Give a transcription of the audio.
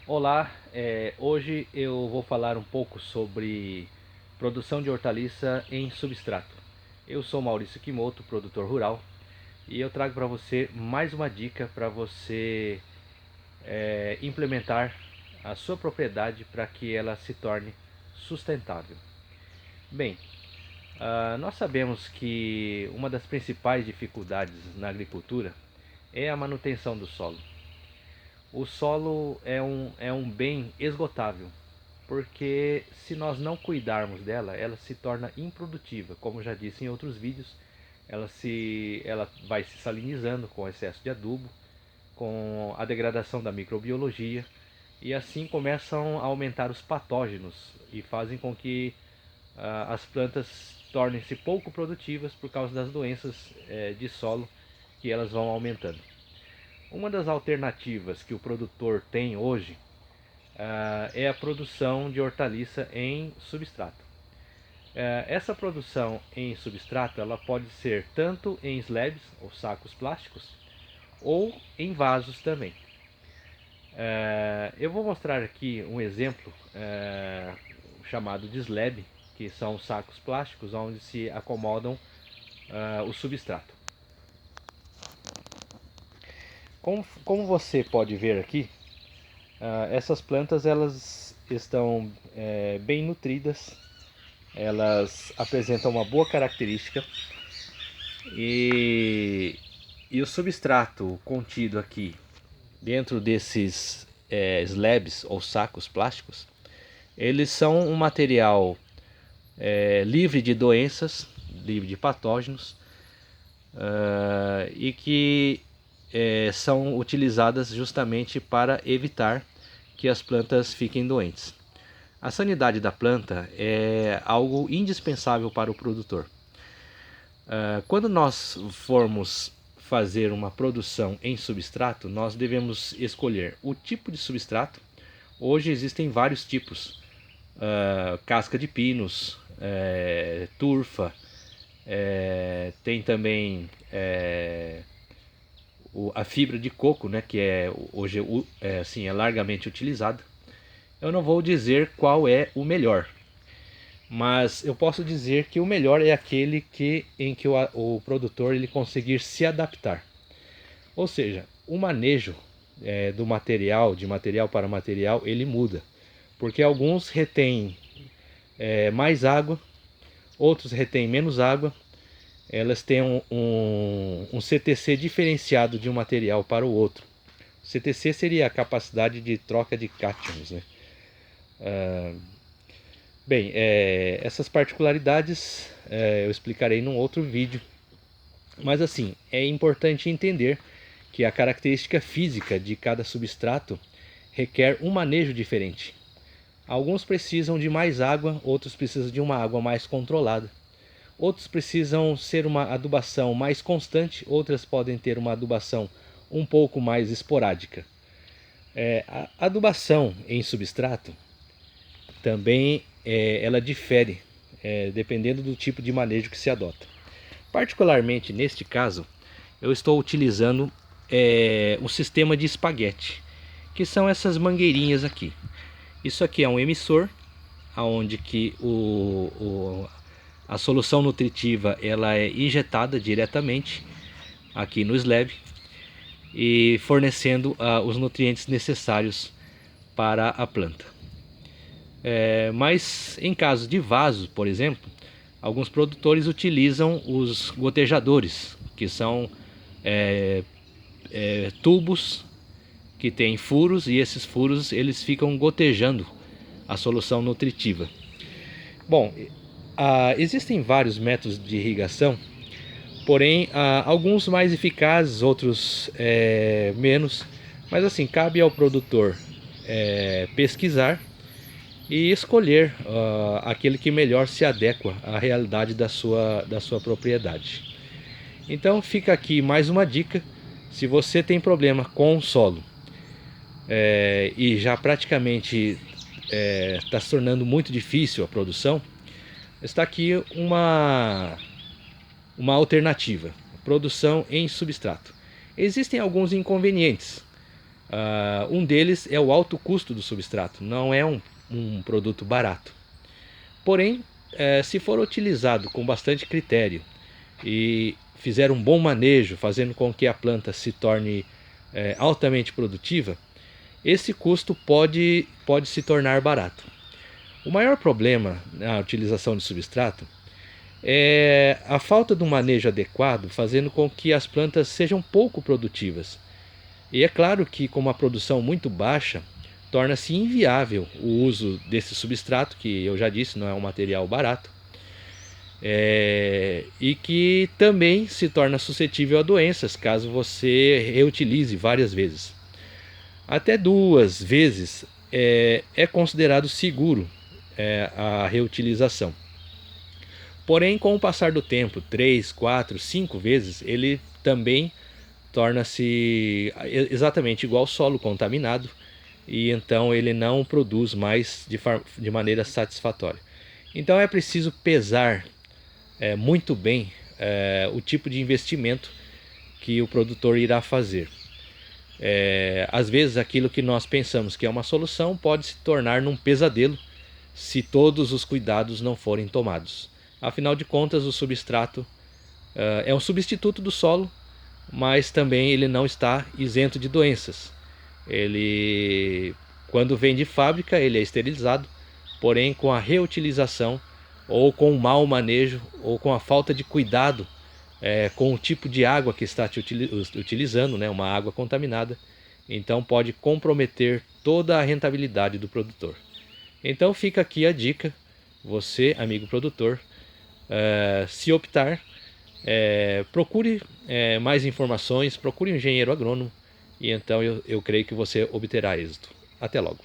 Olá, hoje eu vou falar um pouco sobre produção de hortaliça em substrato. Eu sou Maurício Kimoto, produtor rural, e eu trago para você mais uma dica para você implementar a sua propriedade para que ela se torne sustentável. Bem, nós sabemos que uma das principais dificuldades na agricultura é a manutenção do solo. O solo é um bem esgotável, porque se nós não cuidarmos dela, ela se torna improdutiva. Como já disse em outros vídeos, ela vai se salinizando com excesso de adubo, com a degradação da microbiologia, e assim começam a aumentar os patógenos e fazem com que as plantas tornem-se pouco produtivas por causa das doenças de solo que elas vão aumentando. Uma das alternativas que o produtor tem hoje é a produção de hortaliça em substrato. Essa produção em substrato ela pode ser tanto em slabs ou sacos plásticos ou em vasos também. Eu vou mostrar aqui um exemplo chamado de slab, que são sacos plásticos onde se acomodam o substrato. Como você pode ver aqui, essas plantas elas estão bem nutridas, elas apresentam uma boa característica e o substrato contido aqui dentro desses slabs ou sacos plásticos, eles são um material livre de doenças, livre de patógenos e que são utilizadas justamente para evitar que as plantas fiquem doentes. A sanidade da planta é algo indispensável para o produtor. Quando nós formos fazer uma produção em substrato, nós devemos escolher o tipo de substrato. Hoje existem vários tipos: casca de pinos, turfa, tem também a fibra de coco, né, que hoje assim, é largamente utilizada. Eu não vou dizer qual é o melhor, mas eu posso dizer que o melhor é aquele em que o produtor ele conseguir se adaptar. Ou seja, o manejo do material, de material para material, ele muda. Porque alguns retêm mais água, outros retêm menos água. Elas têm um CTC diferenciado de um material para o outro. CTC seria a capacidade de troca de cátions, né? Bem, essas particularidades eu explicarei num outro vídeo. Mas assim, é importante entender que a característica física de cada substrato requer um manejo diferente. Alguns precisam de mais água, outros precisam de uma água mais controlada. Outros precisam ser uma adubação mais constante, outras podem ter uma adubação um pouco mais esporádica. A adubação em substrato também ela difere dependendo do tipo de manejo que se adota. Particularmente neste caso, eu estou utilizando um sistema de espaguete, que são essas mangueirinhas aqui. Isso aqui é um emissor, onde que a solução nutritiva ela é injetada diretamente aqui no slab e fornecendo os nutrientes necessários para a planta. Mas em caso de vaso, por exemplo, alguns produtores utilizam os gotejadores, que são tubos que têm furos, e esses furos eles ficam gotejando a solução nutritiva. Bom, existem vários métodos de irrigação, porém alguns mais eficazes, outros menos, mas assim, cabe ao produtor pesquisar e escolher aquele que melhor se adequa à realidade da sua propriedade. Então fica aqui mais uma dica: se você tem problema com o solo e já praticamente está se tornando muito difícil a produção, está aqui uma alternativa: produção em substrato. Existem alguns inconvenientes. Um deles é o alto custo do substrato, não é um produto barato. Porém, se for utilizado com bastante critério e fizer um bom manejo, fazendo com que a planta se torne altamente produtiva, esse custo pode se tornar barato. O maior problema na utilização de substrato é a falta de um manejo adequado, fazendo com que as plantas sejam pouco produtivas. E é claro que com uma produção muito baixa, torna-se inviável o uso desse substrato, que eu já disse, não é um material barato, e que também se torna suscetível a doenças, caso você reutilize várias vezes. Até 2 vezes é considerado seguro a reutilização. Porém, com o passar do tempo, 3, 4, 5 vezes, ele também torna-se exatamente igual ao solo contaminado, e então ele não produz mais de maneira satisfatória. Então é preciso pesar muito bem o tipo de investimento que o produtor irá fazer. Às vezes aquilo que nós pensamos que é uma solução pode se tornar num pesadelo se todos os cuidados não forem tomados. Afinal de contas, o substrato é um substituto do solo, mas também ele não está isento de doenças. Ele, quando vem de fábrica, ele é esterilizado, porém com a reutilização, ou com o mau manejo, ou com a falta de cuidado com o tipo de água que está utilizando, né, uma água contaminada, então pode comprometer toda a rentabilidade do produtor. Então fica aqui a dica, você, amigo produtor, se optar, procure mais informações, procure um engenheiro agrônomo, e então eu creio que você obterá êxito. Até logo.